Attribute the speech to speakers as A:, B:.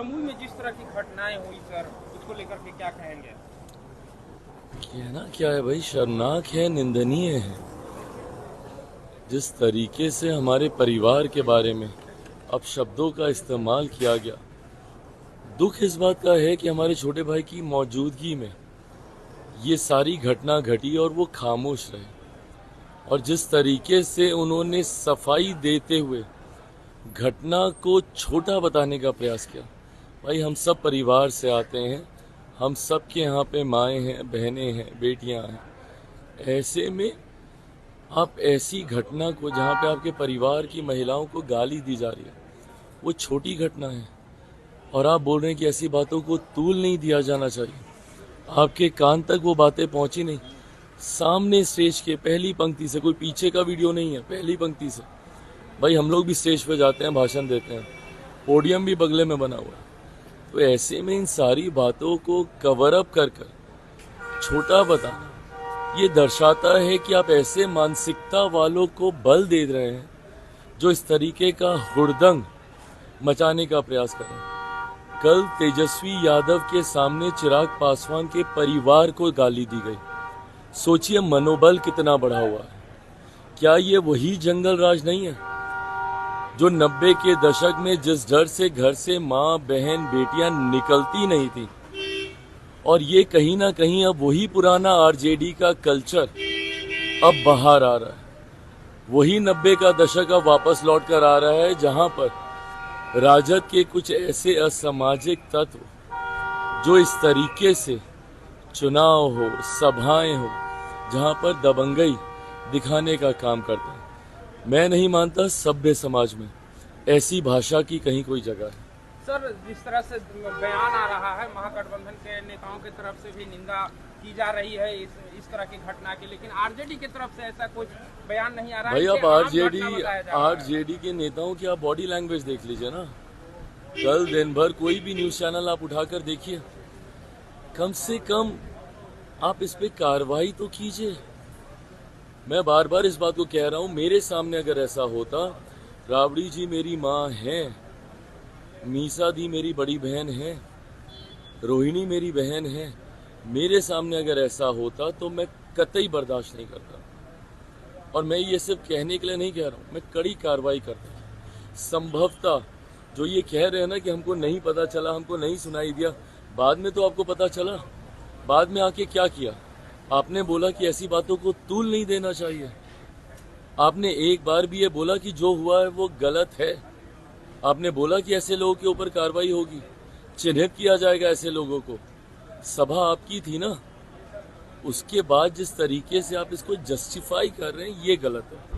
A: जमुई में जिस तरह की घटनाएं हुई सर, उसको लेकर के क्या कहेंगे?
B: कहना क्या है भाई, शर्मनाक है, निंदनीय है। जिस तरीके से हमारे परिवार के बारे में अपशब्दों का इस्तेमाल किया गया, दुख इस बात का है कि हमारे छोटे भाई की मौजूदगी में ये सारी घटना घटी और वो खामोश रहे। और जिस तरीके से उन्होंने सफाई देते हुए घटना को छोटा बताने का प्रयास किया। भाई हम सब परिवार से आते हैं, हम सब के यहाँ पे माएँ हैं, बहनें हैं, बेटियाँ हैं। ऐसे में आप ऐसी घटना को, जहाँ पे आपके परिवार की महिलाओं को गाली दी जा रही है, वो छोटी घटना है और आप बोल रहे हैं कि ऐसी बातों को तूल नहीं दिया जाना चाहिए। आपके कान तक वो बातें पहुंची नहीं। सामने स्टेज के पहली पंक्ति से, कोई पीछे का वीडियो नहीं है, पहली पंक्ति से। भाई हम लोग भी स्टेज पे जाते हैं, भाषण देते हैं, पोडियम भी बगले में बना हुआ है। तो ऐसे में इन सारी बातों को कवर अप कर छोटा बताना, ये दर्शाता है कि आप ऐसे मानसिकता वालों को बल दे रहे हैं जो इस तरीके का हुड़दंग मचाने का प्रयास कर रहे हैं। कल तेजस्वी यादव के सामने चिराग पासवान के परिवार को गाली दी गई। सोचिए मनोबल कितना बढ़ा हुआ है। क्या ये वही जंगल राज नहीं है जो 90 के दशक में जिस डर से घर से माँ, बहन, बेटियां निकलती नहीं थी, और ये कहीं ना कहीं अब वही पुराना आरजेडी का कल्चर अब बाहर आ रहा है। वही 90 का दशक अब वापस लौट कर आ रहा है, जहां पर राजद के कुछ ऐसे असामाजिक तत्व जो इस तरीके से चुनाव हो, सभाएं हो, जहां पर दबंगई दिखाने का काम करते हैं। मैं नहीं मानता सभ्य समाज में ऐसी भाषा की कहीं कोई जगह है।
A: सर, जिस तरह से बयान आ रहा है, महागठबंधन के नेताओं की तरफ से भी निंदा की जा रही है इस तरह की घटना की, लेकिन आरजेडी की तरफ से ऐसा कुछ बयान नहीं आ रहा है।
B: भाई आप आरजेडी के नेताओं की आप बॉडी लैंग्वेज देख लीजिए ना। कल दिन भर कोई भी न्यूज चैनल आप उठाकर देखिए, कम से कम आप इस पे कार्रवाई तो कीजिए। मैं बार बार इस बात को कह रहा हूं, मेरे सामने अगर ऐसा होता, राबड़ी जी मेरी माँ है, मीसा दी मेरी बड़ी बहन है, रोहिणी मेरी बहन है, मेरे सामने अगर ऐसा होता तो मैं कतई बर्दाश्त नहीं करता। और मैं ये सिर्फ कहने के लिए नहीं कह रहा हूँ, मैं कड़ी कार्रवाई करता। संभवतः जो ये कह रहे हैं ना कि हमको नहीं पता चला, हमको नहीं सुनाई दिया, बाद में तो आपको पता चला। बाद में आके क्या किया? आपने बोला कि ऐसी बातों को तूल नहीं देना चाहिए। आपने एक बार भी ये बोला कि जो हुआ है वो गलत है। आपने बोला कि ऐसे लोगों के ऊपर कार्रवाई होगी, चिन्हित किया जाएगा ऐसे लोगों को। सभा आपकी थी ना, उसके बाद जिस तरीके से आप इसको जस्टिफाई कर रहे हैं, ये गलत है।